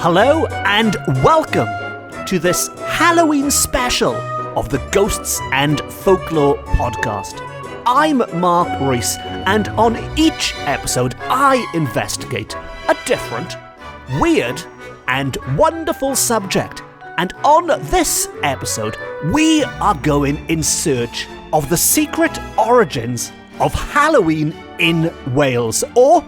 Hello and welcome to this Halloween special of the Ghosts and Folklore podcast. I'm Mark Rees, and on each episode I investigate a different, weird and wonderful subject. And on this episode we are going in search of the secret origins of Halloween in Wales, or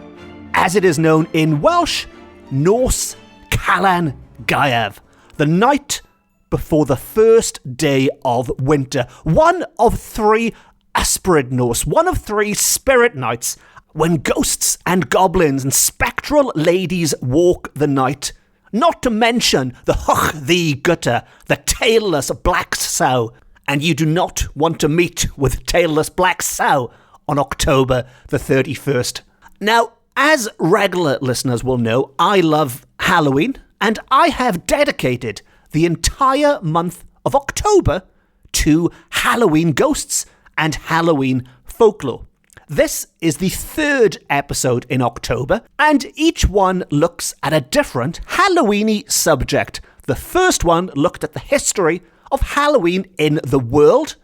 as it is known in Welsh, Nos Calan Gaeaf, the night before the first day of winter. One of three Ysbryd Nos, one of three spirit nights when ghosts and goblins and spectral ladies walk the night. Not to mention the Hwch Ddu Gutter, the tailless black sow. And you do not want to meet with tailless black sow on October the 31st. Now, as regular listeners will know, I love Halloween, and I have dedicated the entire month of October to Halloween ghosts and Halloween folklore. This is the third episode in October, and each one looks at a different Halloweeny subject. The first one looked at the history of Halloween in the world.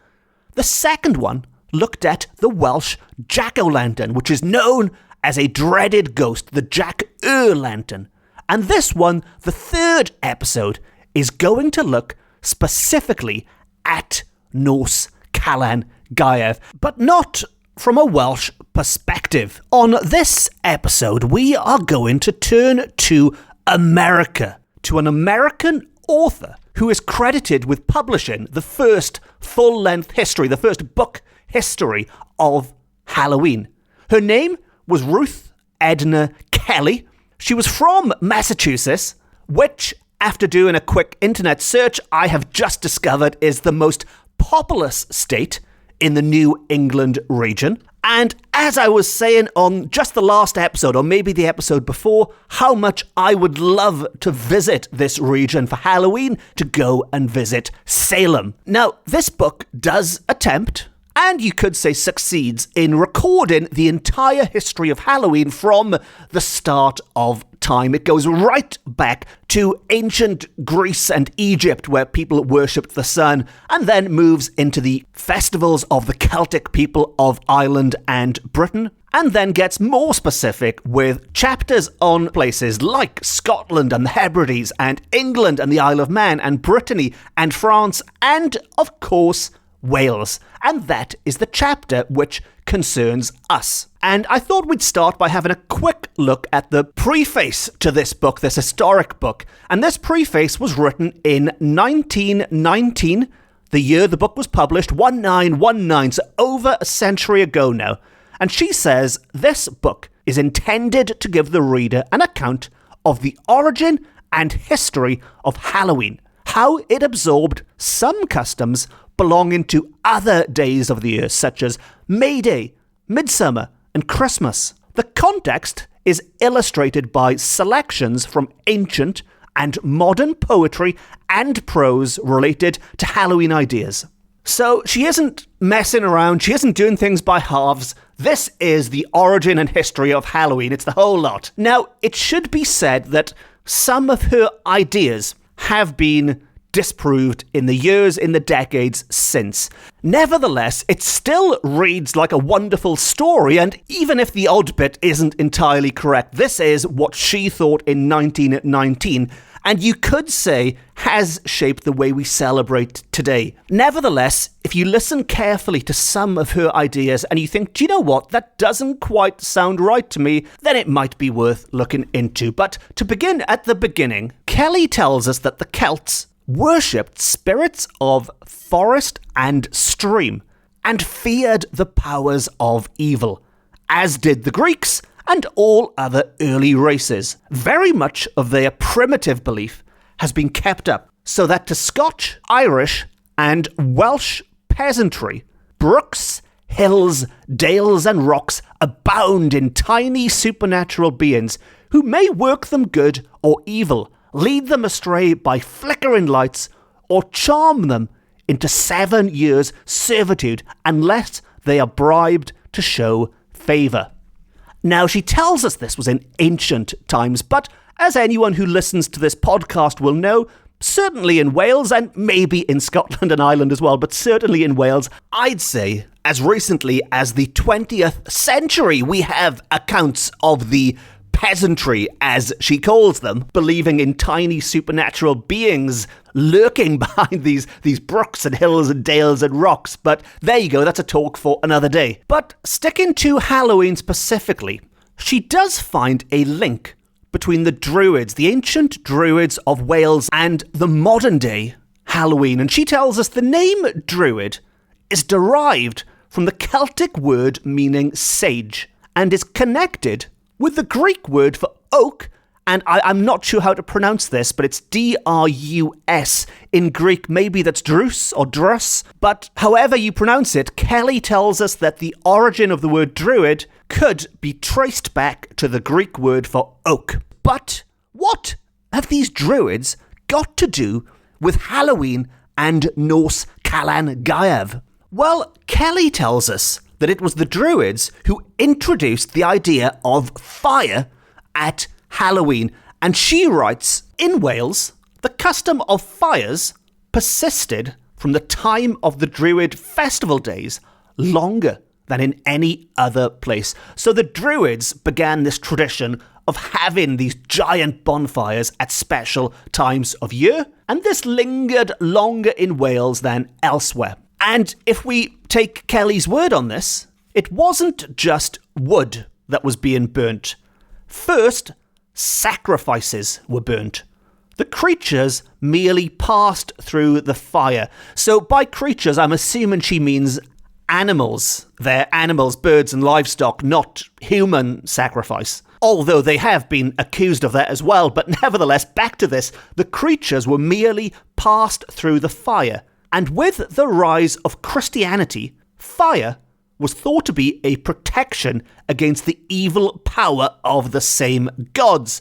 The second one looked at the Welsh jack-o'-lantern, which is known as a dreaded ghost, the jack-o'-lantern. And this one, the third episode, is going to look specifically at Nos Calan Gaeaf, but not from a Welsh perspective. On this episode, we are going to turn to America, to an American author who is credited with publishing the first full-length history, the first book history of Halloween. Her name was Ruth Edna Kelly. She was from Massachusetts, which, after doing a quick internet search, I have just discovered is the most populous state in the New England region. And as I was saying on just the last episode, or maybe the episode before, how much I would love to visit this region for Halloween, to go and visit Salem. Now, this book does attempt, and you could say succeeds, in recording the entire history of Halloween from the start of time. It goes right back to ancient Greece and Egypt, where people worshipped the sun, and then moves into the festivals of the Celtic people of Ireland and Britain, and then gets more specific with chapters on places like Scotland and the Hebrides, and England and the Isle of Man, and Brittany and France, and of course Wales. And that is the chapter which concerns us. And I thought we'd start by having a quick look at the preface to this book, this historic book. And this preface was written in 1919, the year the book was published, 1919, so over a century ago now. And she says this book is intended to give the reader an account of the origin and history of Halloween, how it absorbed some customs belonging to other days of the year, such as May Day, Midsummer, and Christmas. The context is illustrated by selections from ancient and modern poetry and prose related to Halloween ideas. So she isn't messing around, she isn't doing things by halves. This is the origin and history of Halloween. It's the whole lot. Now, it should be said that some of her ideas have been disproved in the years, in the decades since. Nevertheless, it still reads like a wonderful story, and even if the odd bit isn't entirely correct, this is what she thought in 1919, and you could say has shaped the way we celebrate today. Nevertheless, if you listen carefully to some of her ideas and you think, do you know what, that doesn't quite sound right to me, then it might be worth looking into. But to begin at the beginning, Kelly tells us that the Celts worshipped spirits of forest and stream, and feared the powers of evil, as did the Greeks and all other early races. Very much of their primitive belief has been kept up, so that to Scotch, Irish, and Welsh peasantry, brooks, hills, dales, and rocks abound in tiny supernatural beings who may work them good or evil, lead them astray by flickering lights, or charm them into 7 years' servitude unless they are bribed to show favour. Now, she tells us this was in ancient times, but as anyone who listens to this podcast will know, certainly in Wales and maybe in Scotland and Ireland as well, but certainly in Wales, I'd say as recently as the 20th century, we have accounts of the peasantry, as she calls them, believing in tiny supernatural beings lurking behind these brooks and hills and dales and rocks. But there you go, that's a talk for another day. But sticking to Halloween specifically, she does find a link between the Druids, the ancient Druids of Wales, and the modern day Halloween. And she tells us the name Druid is derived from the Celtic word meaning sage and is connected with the Greek word for oak, and I'm not sure how to pronounce this, but it's D-R-U-S in Greek. Maybe that's drus or drus, but however you pronounce it, Kelly tells us that the origin of the word druid could be traced back to the Greek word for oak. But what have these druids got to do with Halloween and Nos Calan Gaeaf? Well, Kelly tells us that it was the Druids who introduced the idea of fire at Halloween. And she writes, in Wales, the custom of fires persisted from the time of the Druid festival days longer than in any other place. So the Druids began this tradition of having these giant bonfires at special times of year, and this lingered longer in Wales than elsewhere. And if we take Kelly's word on this, it wasn't just wood that was being burnt. First, sacrifices were burnt. The creatures merely passed through the fire. So by creatures, I'm assuming she means animals. They're animals, birds and livestock, not human sacrifice. Although they have been accused of that as well. But nevertheless, back to this, the creatures were merely passed through the fire. And with the rise of Christianity, fire was thought to be a protection against the evil power of the same gods.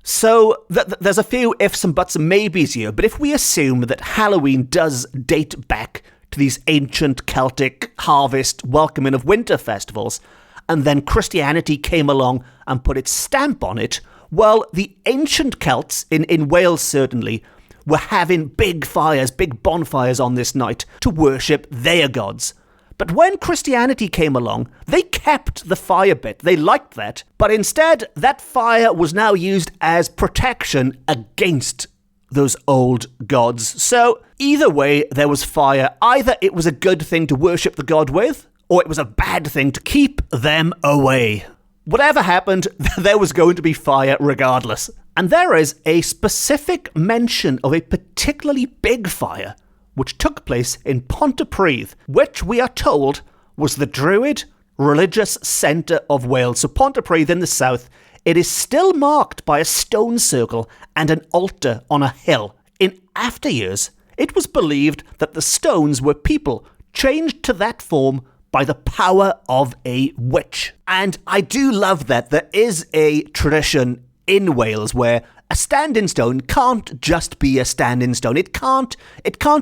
So there's a few ifs and buts and maybes here, but if we assume that Halloween does date back to these ancient Celtic harvest welcoming of winter festivals, and then Christianity came along and put its stamp on it, well, the ancient Celts, in Wales certainly, were having big fires, big bonfires on this night to worship their gods. But when Christianity came along, they kept the fire bit. They liked that. But instead, that fire was now used as protection against those old gods. So either way, there was fire. Either it was a good thing to worship the god with, or it was a bad thing to keep them away. Whatever happened, there was going to be fire regardless. And there is a specific mention of a particularly big fire which took place in Pontypridd, which we are told was the Druid religious centre of Wales. So Pontypridd in the south, it is still marked by a stone circle and an altar on a hill. In after years, it was believed that the stones were people changed to that form by the power of a witch. And I do love that there is a tradition in Wales where a standing stone can't just be a standing stone. It can't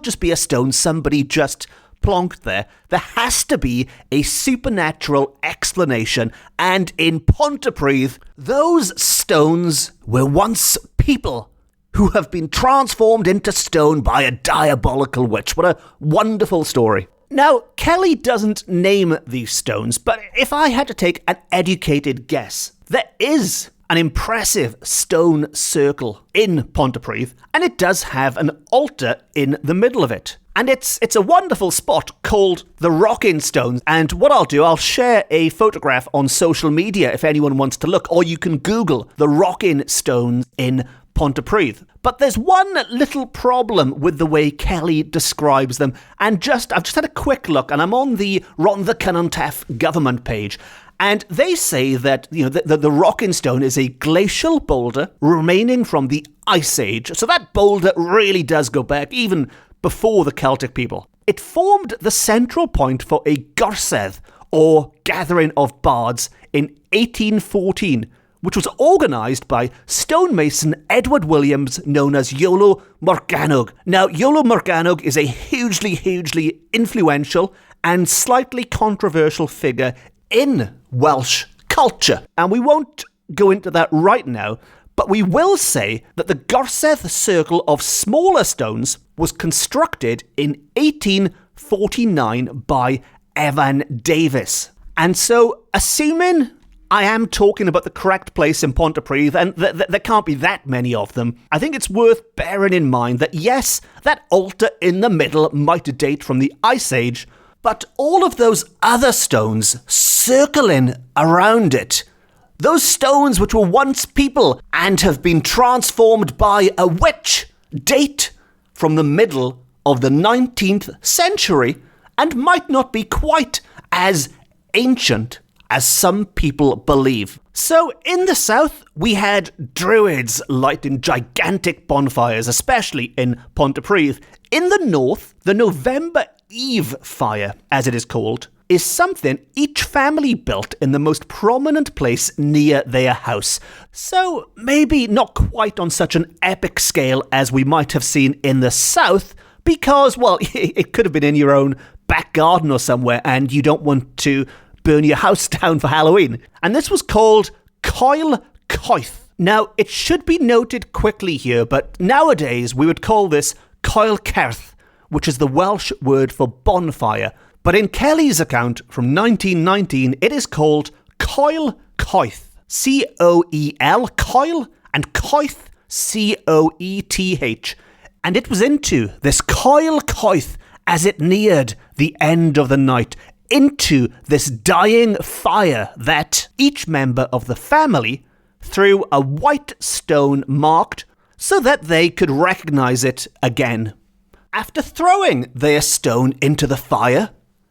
just be a stone somebody just plonked there. There has to be a supernatural explanation. And in Pontypridd, those stones were once people who have been transformed into stone by a diabolical witch. What a wonderful story. Now, Kelly doesn't name these stones, but if I had to take an educated guess, there is an impressive stone circle in Pontypridd, and it does have an altar in the middle of it. And it's a wonderful spot called the Rocking Stones. And what I'll do, I'll share a photograph on social media if anyone wants to look, or you can Google the Rocking Stones in Pontypridd. But there's one little problem with the way Kelly describes them. And I've just had a quick look, and I'm on the Rhondda Cynon Taf government page. And they say that the Rocking Stone is a glacial boulder remaining from the Ice Age. So that boulder really does go back even before the Celtic people. It formed the central point for a gorsedd, or gathering of bards, in 1814, which was organised by stonemason Edward Williams, known as Iolo Morgannwg. Now, Iolo Morgannwg is a hugely, hugely influential and slightly controversial figure in Welsh culture. And we won't go into that right now, But we will say that the Gorsedd circle of smaller stones was constructed in 1849 by Evan Davis. And so, assuming I am talking about the correct place in Pontypridd, and there can't be that many of them, I think it's worth bearing in mind that yes, that altar in the middle might date from the Ice Age, but all of those other stones circling around it, those stones which were once people and have been transformed by a witch, date from the middle of the 19th century and might not be quite as ancient as some people believe. So in the south, we had Druids lighting gigantic bonfires, especially in Pontypridd. In the north, the November Eve fire, as it is called, is something each family built in the most prominent place near their house. So maybe not quite on such an epic scale as we might have seen in the south, because, well, it could have been in your own back garden or somewhere, and you don't want to burn your house down for Halloween. And this was called Coil Coith. Now, it should be noted quickly here, but nowadays we would call this Coil Certh, which is the Welsh word for bonfire. But in Kelly's account from 1919, it is called Coil Coith. C-O-E-L, Coil, and Coith, C-O-E-T-H. And it was into this Coil Coith as it neared the end of the night, into this dying fire that each member of the family threw a white stone marked so that they could recognize it again. After throwing their stone into the fire,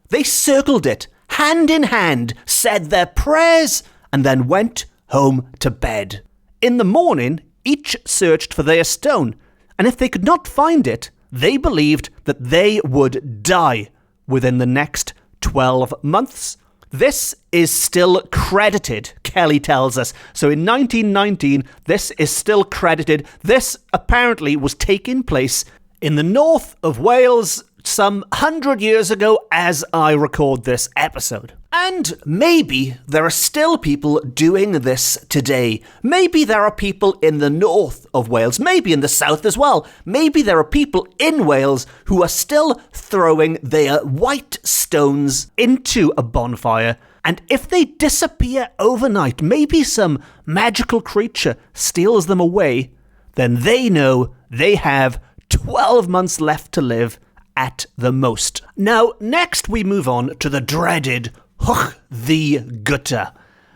they circled it, hand in hand, said their prayers, and then went home to bed. In the morning, each searched for their stone, and if they could not find it, they believed that they would die within the next 12 months. This is still credited, Kelly tells us. So in 1919, this is still credited. This apparently was taking place in the north of Wales some 100 years ago as I record this episode. And maybe there are still people doing this today. Maybe there are people in the north of Wales, maybe in the south as well. Maybe there are people in Wales who are still throwing their white stones into a bonfire. And if they disappear overnight, maybe some magical creature steals them away, then they know they have 12 months left to live at the most. Now, next we move on to the dreaded Huch the Gutter.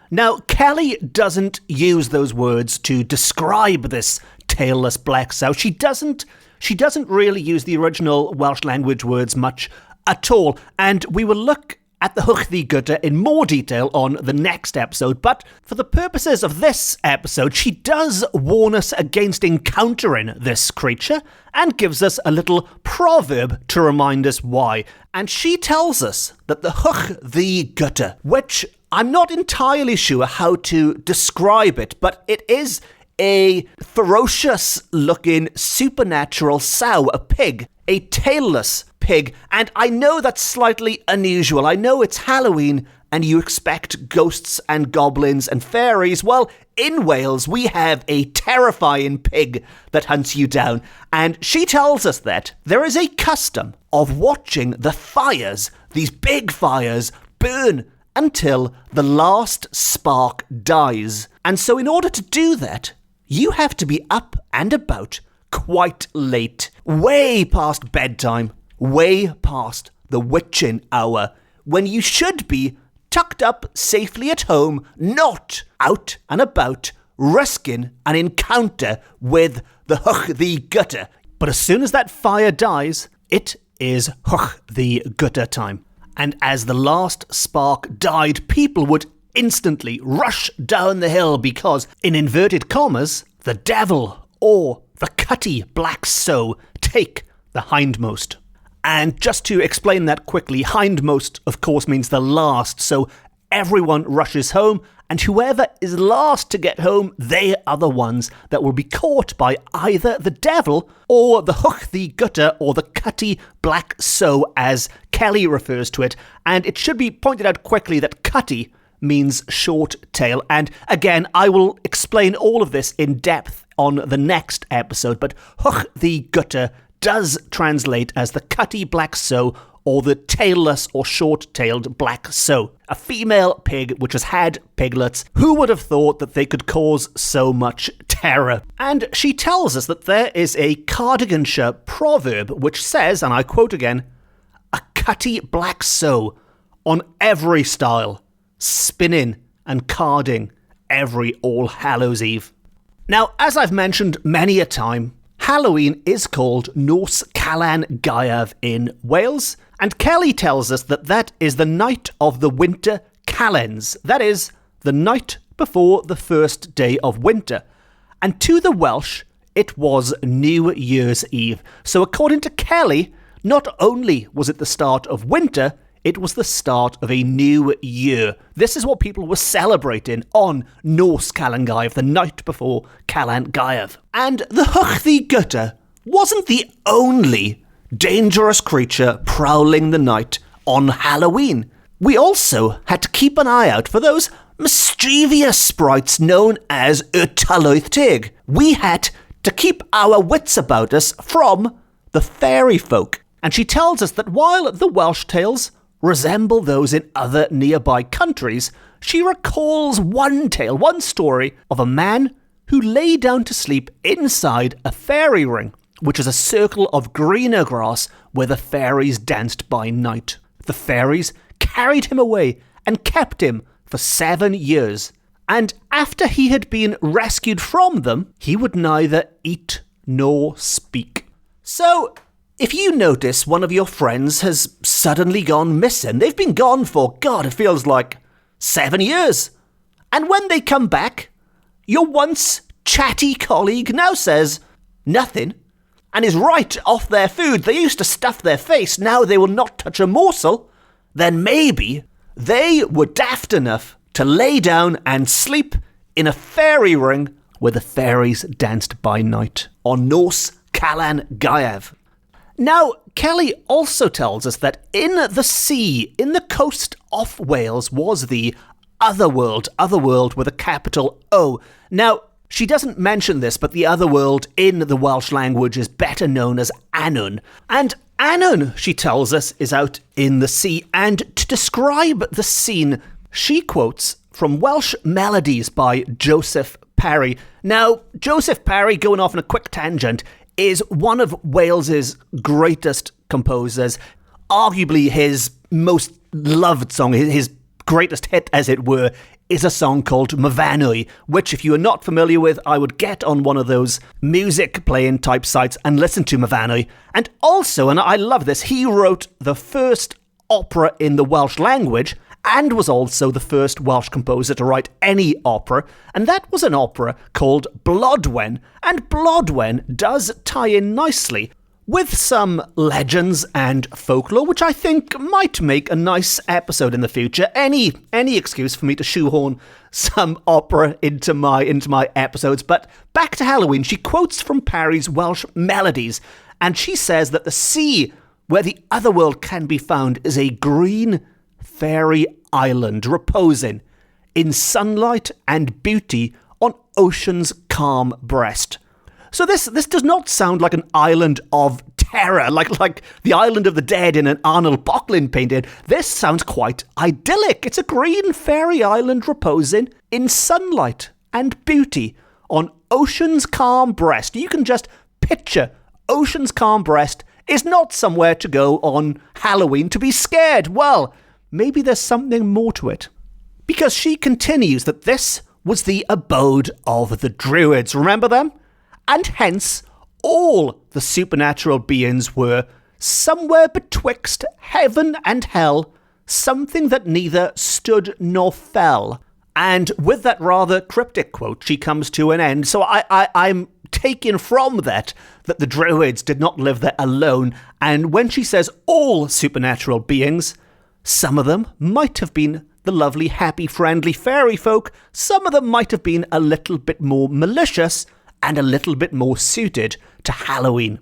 Now, Kelly doesn't use those words to describe this tailless black sow. She doesn't really use the original Welsh language words much at all, and we will look at the Huch the Gutter in more detail on the next episode, but for the purposes of this episode, she does warn us against encountering this creature and gives us a little proverb to remind us why. And she tells us that the Huch the Gutter, which I'm not entirely sure how to describe it, but it is a ferocious-looking supernatural sow, a pig, a tailless pig. And I know that's slightly unusual. I know it's Halloween and you expect ghosts and goblins and fairies. Well, in Wales, we have a terrifying pig that hunts you down. And she tells us that there is a custom of watching the fires, these big fires, burn until the last spark dies. And so in order to do that, you have to be up and about quite late, way past bedtime, way past the witching hour, when you should be tucked up safely at home, not out and about, risking an encounter with the Huch the Gutter. But as soon as that fire dies, it is Huch the Gutter time. And as the last spark died, people would instantly rush down the hill because, in inverted commas, the devil or the cutty black sow take the hindmost. And just to explain that quickly, hindmost, of course, means the last, so everyone rushes home, and whoever is last to get home, they are the ones that will be caught by either the devil or the Huch the Gutter or the cutty black sow, as Kelly refers to it. And it should be pointed out quickly that cutty means short tail. And again, I will explain all of this in depth on the next episode, but Hwch the Gutter does translate as the cutty black sow or the tailless or short-tailed black sow, a female pig which has had piglets. Who would have thought that they could cause so much terror? And she tells us that there is a Cardiganshire proverb which says, and I quote again, "A cutty black sow on every style, spinning and carding every All Hallows Eve." Now, as I've mentioned many a time, Halloween is called Nos Calan Gaeaf in Wales, and Kelly tells us that that is the night of the winter calends, that is, the night before the first day of winter. And to the Welsh, it was New Year's Eve. So according to Kelly, not only was it the start of winter, it was the start of a new year. This is what people were celebrating on Nos Calan Gaeaf, the night before Calan Gaeaf. And the Hwch the Gutter wasn't the only dangerous creature prowling the night on Halloween. We also had to keep an eye out for those mischievous sprites known as Untitled Chapter. We had to keep our wits about us from the fairy folk. And she tells us that while the Welsh tales resemble those in other nearby countries, she recalls one tale, one story of a man who lay down to sleep inside a fairy ring, which is a circle of greener grass where the fairies danced by night. The fairies carried him away and kept him for 7 years. And after he had been rescued from them, he would neither eat nor speak. So, if you notice one of your friends has suddenly gone missing, they've been gone for, God, it feels like 7 years. And when they come back, your once chatty colleague now says nothing and is right off their food. They used to stuff their face, now they will not touch a morsel. Then maybe they were daft enough to lay down and sleep in a fairy ring where the fairies danced by night on Nos Calan Gaeaf. Now, Kelly also tells us that in the sea, in the coast of Wales, was the otherworld with a capital O. Now, she doesn't mention this, but the otherworld in the Welsh language is better known as Annwn. And Annwn, she tells us, is out in the sea. And to describe the scene, she quotes from Welsh Melodies by Joseph Parry. Now, Joseph Parry, going off on a quick tangent, is one of Wales's greatest composers, arguably his most loved song, his greatest hit, as it were, is a song called Myfanwy, which, if you are not familiar with, I would get on one of those music playing type sites and listen to Myfanwy. And also, and I love this, he wrote the first opera in the Welsh language and was also the first Welsh composer to write any opera, and that was an opera called Blodwen, and Blodwen does tie in nicely with some legends and folklore, which I think might make a nice episode in the future. Any excuse for me to shoehorn some opera into my episodes. But back to Halloween, she quotes from Parry's Welsh Melodies, and she says that the sea where the otherworld can be found is a green fairy island reposing in sunlight and beauty on ocean's calm breast. So this does not sound like an island of terror, like the Island of the Dead in an Arnold Bocklin painting. This sounds quite idyllic. It's a green fairy island reposing in sunlight and beauty on ocean's calm breast. You can just picture ocean's calm breast is not somewhere to go on Halloween to be scared. Well, maybe there's something more to it. Because she continues that this was the abode of the Druids. Remember them? And hence, all the supernatural beings were somewhere betwixt heaven and hell, something that neither stood nor fell. And with that rather cryptic quote, she comes to an end. So I'm taking from that the Druids did not live there alone. And when she says all supernatural beings, some of them might have been the lovely, happy, friendly fairy folk. Some of them might have been a little bit more malicious and a little bit more suited to Halloween.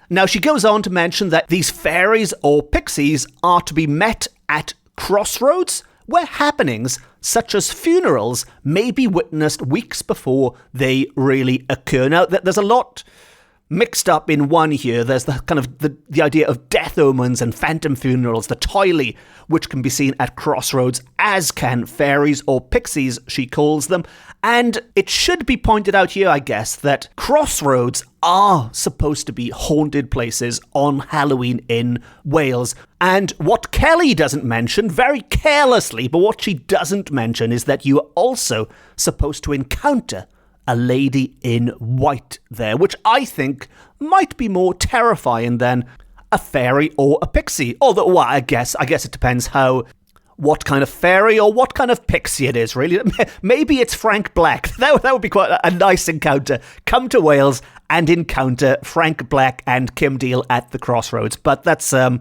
Now, she goes on to mention that these fairies or pixies are to be met at crossroads, where happenings such as funerals, may be witnessed weeks before they really occur. Now, there's a lot mixed up in one here. There's the kind of the idea of death omens and phantom funerals, the toily, which can be seen at crossroads, as can fairies, or pixies, she calls them. And it should be pointed out here, I guess, that crossroads are supposed to be haunted places on Halloween in Wales. And what Kelly doesn't mention, very carelessly, but what she doesn't mention is that you are also supposed to encounter a lady in white there, which I think might be more terrifying than a fairy or a pixie. Although, well, I guess it depends what kind of fairy or what kind of pixie it is, really. Maybe it's Frank Black. That would be quite a nice encounter. Come to Wales and encounter Frank Black and Kim Deal at the crossroads. But that's a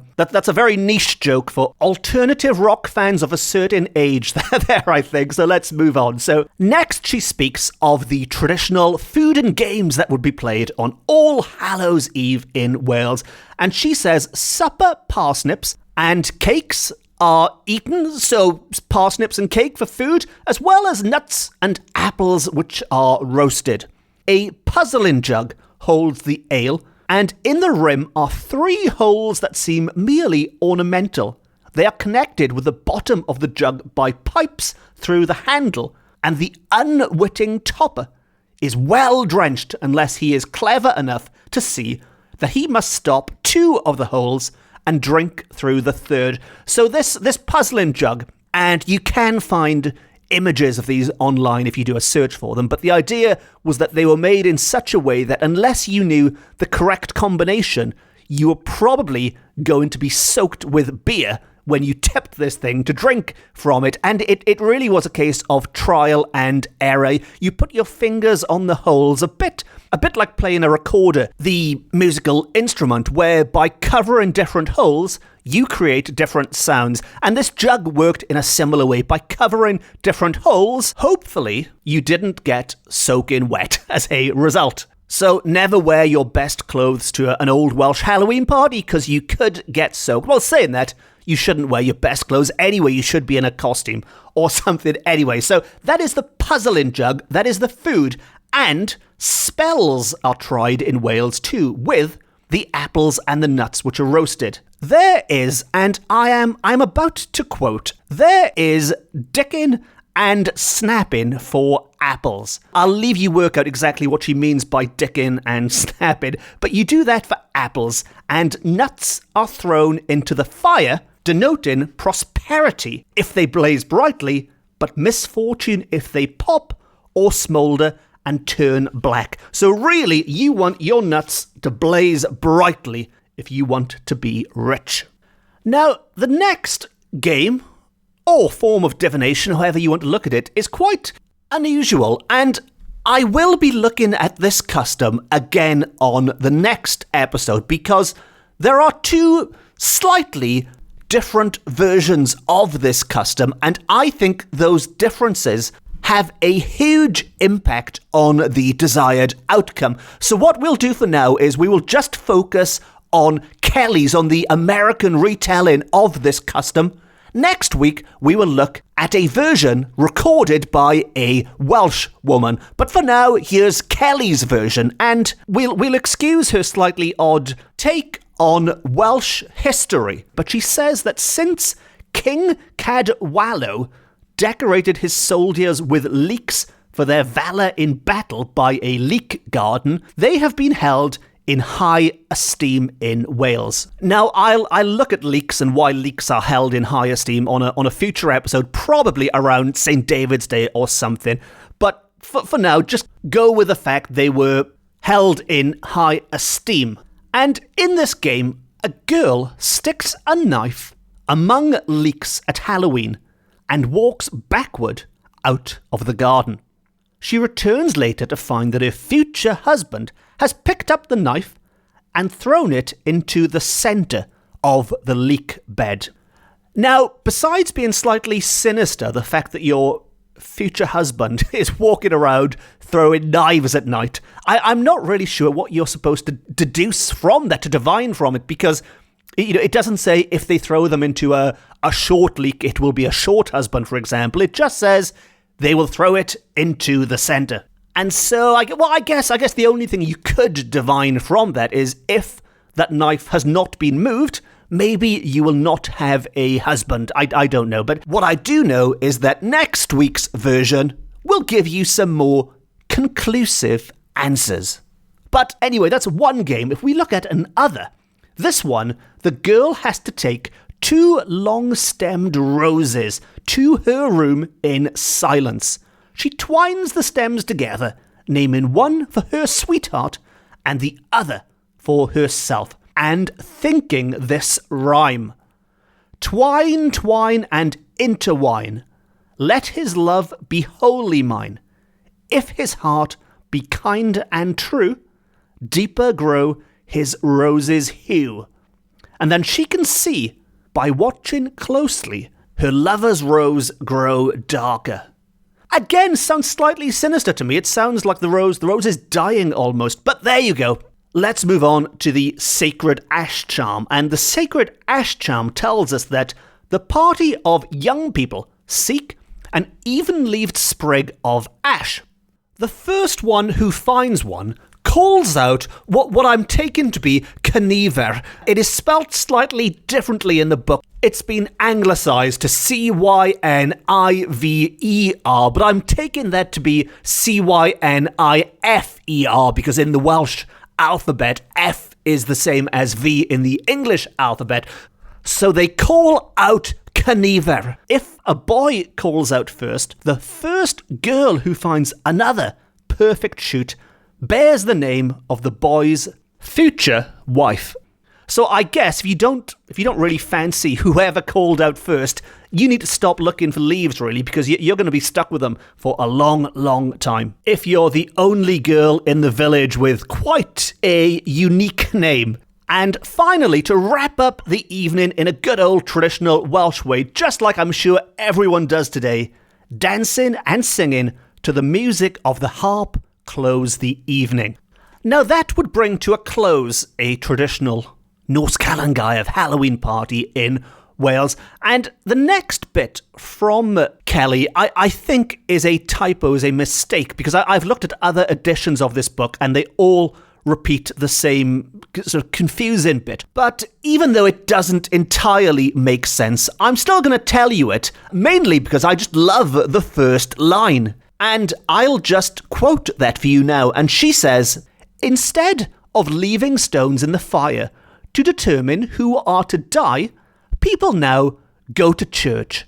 very niche joke for alternative rock fans of a certain age there, I think. So let's move on. So next she speaks of the traditional food and games that would be played on All Hallows Eve in Wales. And she says supper parsnips and cakes are eaten, so parsnips and cake for food, as well as nuts and apples which are roasted. A puzzling jug holds the ale, and in the rim are 3 holes that seem merely ornamental. They are connected with the bottom of the jug by pipes through the handle, and the unwitting topper is well drenched unless he is clever enough to see that he must stop 2 of the holes and drink through the 3rd. So this puzzling jug, and you can find images of these online if you do a search for them, but the idea was that they were made in such a way that unless you knew the correct combination, you were probably going to be soaked with beer when you tipped this thing to drink from it. And it really was a case of trial and error. You put your fingers on the holes, a bit like playing a recorder, the musical instrument, where by covering different holes, you create different sounds. And this jug worked in a similar way. By covering different holes, hopefully you didn't get soaking wet as a result. So never wear your best clothes to an old Welsh Halloween party, because you could get soaked. Well, saying that, you shouldn't wear your best clothes anyway. You should be in a costume or something anyway. So that is the puzzling jug. That is the food. And spells are tried in Wales too, with the apples and the nuts which are roasted. There is, and I'm about to quote, there is dicking and snapping for apples. I'll leave you work out exactly what she means by dicking and snapping, but you do that for apples, and nuts are thrown into the fire, denoting prosperity if they blaze brightly, but misfortune if they pop or smoulder and turn black. So really, you want your nuts to blaze brightly if you want to be rich. Now, the next game, or form of divination, however you want to look at it, is quite unusual, and I will be looking at this custom again on the next episode, because there are 2 slightly different versions of this custom, and I think those differences have a huge impact on the desired outcome. So what we'll do for now is we will just focus on Kelly's, on the American retelling of this custom. Next week, we will look at a version recorded by a Welsh woman. But for now, here's Kelly's version, and we'll excuse her slightly odd take on Welsh history. But she says that since King Cadwallo decorated his soldiers with leeks for their valour in battle by a leek garden, they have been held in high esteem in Wales. Now, I'll look at leeks and why leeks are held in high esteem on a future episode, probably around St. David's Day or something. But for now, just go with the fact they were held in high esteem. And in this game, a girl sticks a knife among leeks at Halloween and walks backward out of the garden. She returns later to find that her future husband has picked up the knife and thrown it into the centre of the leek bed. Now, besides being slightly sinister, the fact that your future husband is walking around throwing knives at night, I'm not really sure what you're supposed to deduce from that, to divine from it, because It doesn't say if they throw them into a short leek, it will be a short husband, for example. It just says they will throw it into the centre. And so, I guess the only thing you could divine from that is if that knife has not been moved, maybe you will not have a husband. I don't know. But what I do know is that next week's version will give you some more conclusive answers. But anyway, that's one game. If we look at another, this one, the girl has to take 2 long-stemmed roses to her room in silence. She twines the stems together, naming one for her sweetheart and the other for herself, and thinking this rhyme. Twine, twine, and intertwine. Let his love be wholly mine. If his heart be kind and true, deeper grow his rose's hue. And then she can see, by watching closely, her lover's rose grow darker. Again, sounds slightly sinister to me. It sounds like the rose is dying almost. But there you go. Let's move on to the Sacred Ash Charm. And the Sacred Ash Charm tells us that the party of young people seek an even-leaved sprig of ash. The first one who finds one calls out what I'm taking to be Caniver. It is spelt slightly differently in the book. It's been anglicised to Cyniver, but I'm taking that to be Cynifer, because in the Welsh alphabet, F is the same as V in the English alphabet. So they call out Caniver. If a boy calls out first, the first girl who finds another perfect shoot bears the name of the boy's future wife. So I guess if you don't really fancy whoever called out first, you need to stop looking for leaves, really, because you're going to be stuck with them for a long, long time. If you're the only girl in the village with quite a unique name. And finally, to wrap up the evening in a good old traditional Welsh way, just like I'm sure everyone does today, dancing and singing to the music of the harp close the evening. Now that would bring to a close a traditional Nos Calan Gaeaf Halloween party in Wales. And the next bit from Kelly, I think is a typo, is a mistake, because I've looked at other editions of this book and they all repeat the same sort of confusing bit. But even though it doesn't entirely make sense, I'm still going to tell you it, mainly because I just love the first line. And I'll just quote that for you now. And she says, "Instead of leaving stones in the fire to determine who are to die, people now go to church."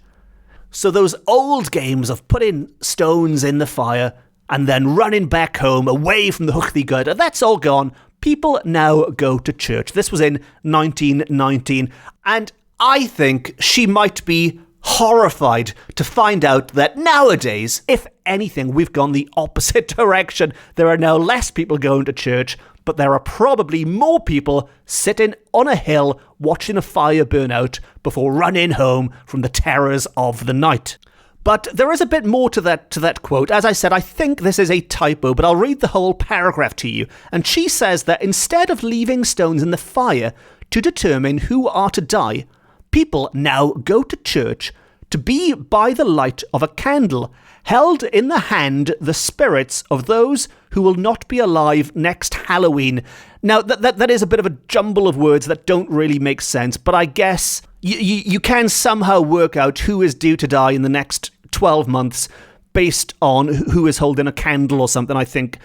So those old games of putting stones in the fire and then running back home away from the Hwchdy, that's all gone. People now go to church. This was in 1919, and I think she might be horrified to find out that nowadays, if anything, we've gone the opposite direction. There are now less people going to church, but there are probably more people sitting on a hill watching a fire burn out before running home from the terrors of the night. But there is a bit more to that quote. As I said, I think this is a typo, but I'll read the whole paragraph to you. And she says that instead of leaving stones in the fire to determine who are to die, people now go to church to be by the light of a candle, held in the hand the spirits of those who will not be alive next Halloween. Now, that is a bit of a jumble of words that don't really make sense, but I guess you can somehow work out who is due to die in the next 12 months based on who is holding a candle or something. I think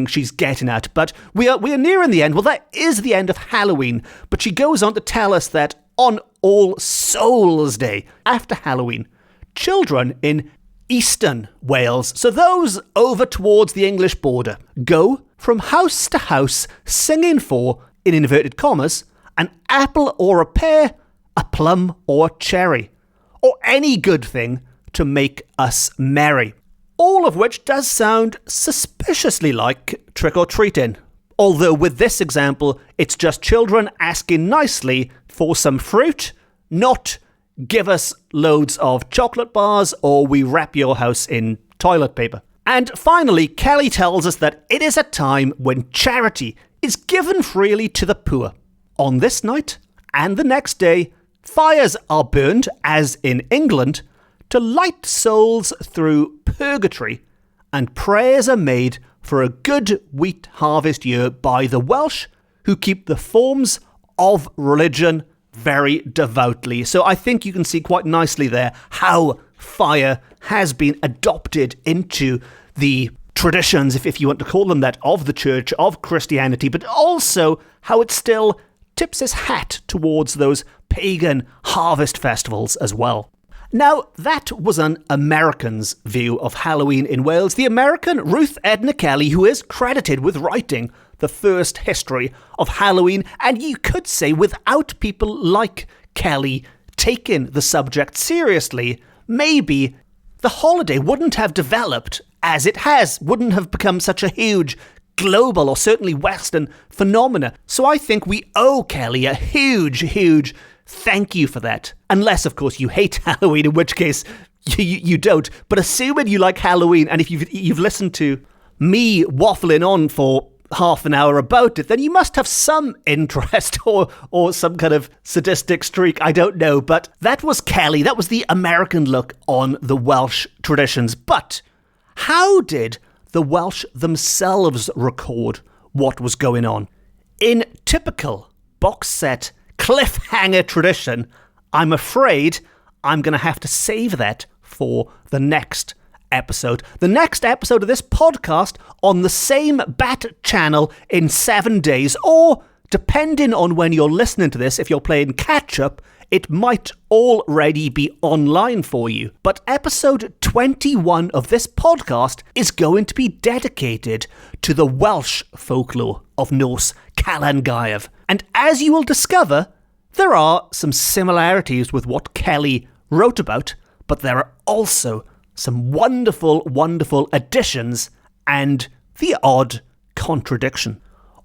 she's getting at. But we are nearing the end. Well, that is the end of Halloween. But she goes on to tell us that on All Souls Day, after Halloween, children in Eastern Wales, so those over towards the English border, go from house to house singing for, in inverted commas, an apple or a pear, a plum or a cherry, or any good thing to make us merry. All of which does sound suspiciously like trick-or-treating. Although with this example, it's just children asking nicely for some fruit, not give us loads of chocolate bars or we wrap your house in toilet paper. And finally, Kelly tells us that it is a time when charity is given freely to the poor. On this night, and the next day, fires are burned, as in England, to light souls through purgatory, and prayers are made for a good wheat harvest year by the Welsh, who keep the forms of religion very devoutly. So I think you can see quite nicely there how fire has been adopted into the traditions, if you want to call them that, of the church, of Christianity, but also how it still tips its hat towards those pagan harvest festivals as well. Now, that was an American's view of Halloween in Wales. The American Ruth Edna Kelly, who is credited with writing the first history of Halloween, and you could say without people like Kelly taking the subject seriously, maybe the holiday wouldn't have developed as it has, wouldn't have become such a huge global or certainly Western phenomena. So I think we owe Kelly a huge thank you for that. Unless, of course, you hate Halloween, in which case you don't. But assuming you like Halloween, and if you've listened to me waffling on for half an hour about it, then you must have some interest or some kind of sadistic streak, I don't know. But that was Kelly. That was the American look on the Welsh traditions. But how did the Welsh themselves record what was going on? In typical box set cliffhanger tradition, I'm afraid I'm going to have to save that for the next episode. The next episode of this podcast on the same Bat channel in 7 days, or depending on when you're listening to this, if you're playing catch up, it might already be online for you. But episode 21 of this podcast is going to be dedicated to the Welsh folklore of Nos Calan Gaeaf. And as you will discover, there are some similarities with what Kelly wrote about, but there are also some wonderful additions and the odd contradiction.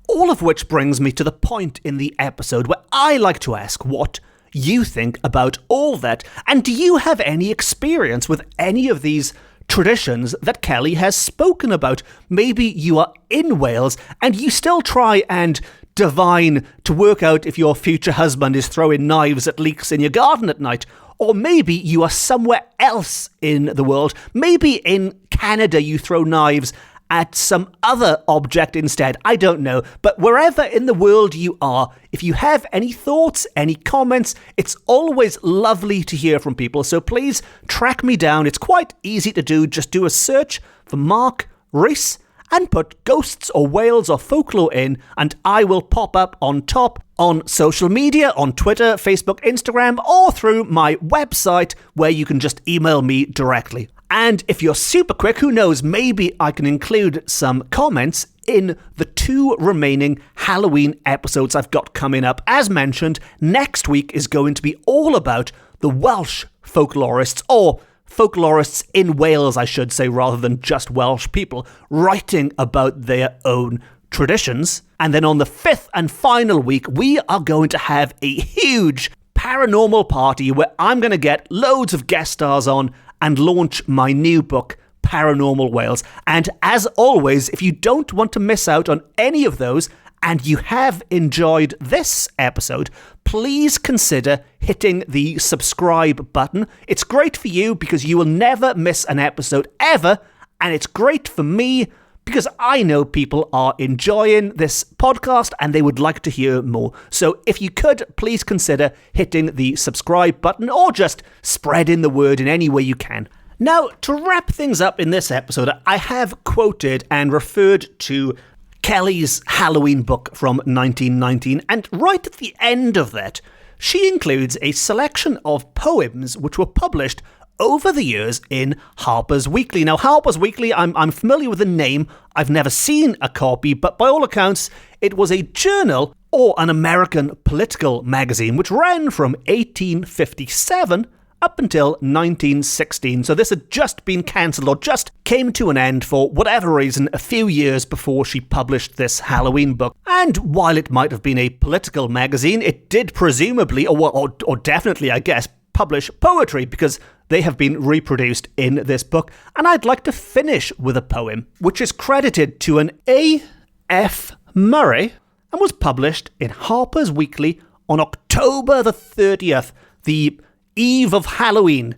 All of which brings me to the point in the episode where I like to ask what you think about all that, and do you have any experience with any of these traditions that Kelly has spoken about? Maybe you are in Wales and you still try and divine to work out if your future husband is throwing knives at leaks in your garden at night. Or maybe you are somewhere else in the world. Maybe in Canada you throw knives at some other object instead. I don't know. But wherever in the world you are, if you have any thoughts, any comments, it's always lovely to hear from people. So please track me down. It's quite easy to do. Just do a search for Mark Rees and put ghosts or Wales or folklore in, and I will pop up on top on social media, on Twitter, Facebook, Instagram, or through my website where you can just email me directly. And if you're super quick, who knows, maybe I can include some comments in the 2 remaining Halloween episodes I've got coming up. As mentioned, next week is going to be all about the Welsh folklorists, or folklorists in Wales, I should say, rather than just Welsh people, writing about their own traditions. And then on the 5th and final week, we are going to have a huge paranormal party where I'm going to get loads of guest stars on and launch my new book, Paranormal Wales. And as always, if you don't want to miss out on any of those, and you have enjoyed this episode, please consider hitting the subscribe button. It's great for you because you will never miss an episode ever, and it's great for me because I know people are enjoying this podcast and they would like to hear more. So if you could, please consider hitting the subscribe button or just spreading the word in any way you can. Now, to wrap things up in this episode, I have quoted and referred to Kelly's Halloween book from 1919, and right at the end of that, she includes a selection of poems which were published over the years in Harper's Weekly. Now, Harper's Weekly, I'm familiar with the name. I've never seen a copy, but by all accounts, it was a journal or an American political magazine which ran from 1857 up until 1916. So this had just been cancelled or just came to an end for whatever reason a few years before she published this Halloween book. And while it might have been a political magazine, it did presumably, or definitely, I guess, publish poetry because they have been reproduced in this book. And I'd like to finish with a poem which is credited to an A.F. Murray and was published in Harper's Weekly on October the 30th, the eve of Halloween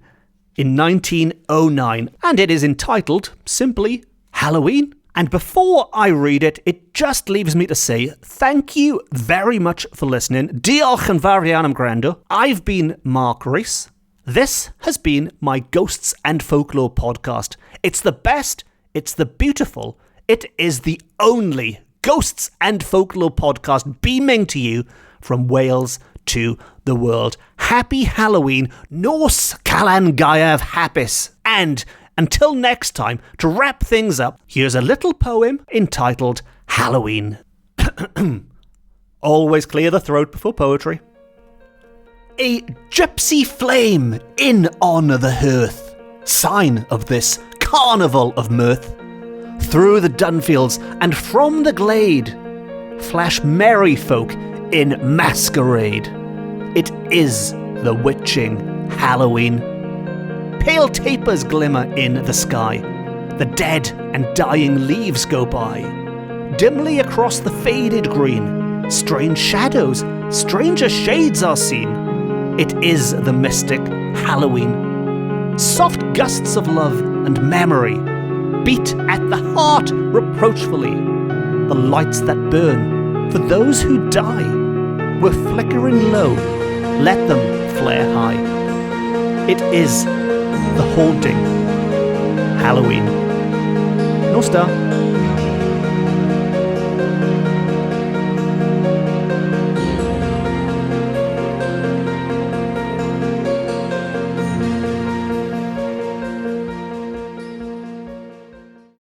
in 1909, and it is entitled simply Halloween. And before I read it, it just leaves me to say thank you very much for listening. Diolch yn fawr iawn am gwrando. I've been Mark Rees. This has been my Ghosts and Folklore podcast. It's the best, it's the beautiful, it is the only Ghosts and Folklore podcast beaming to you from Wales to the world. Happy Halloween. Nos Calan Gaeaf hapus. And until next time, to wrap things up, here's a little poem entitled Halloween. Always clear the throat before poetry. A gypsy flame in on the hearth, sign of this carnival of mirth. Through the Dunfields and from the glade, flash merry folk in masquerade. It is the witching Halloween. Pale tapers glimmer in the sky. The dead and dying leaves go by. Dimly across the faded green, strange shadows, stranger shades are seen. It is the mystic Halloween. Soft gusts of love and memory beat at the heart reproachfully. The lights that burn for those who die were flickering low. Let them flare high. It is the haunting Halloween. No star.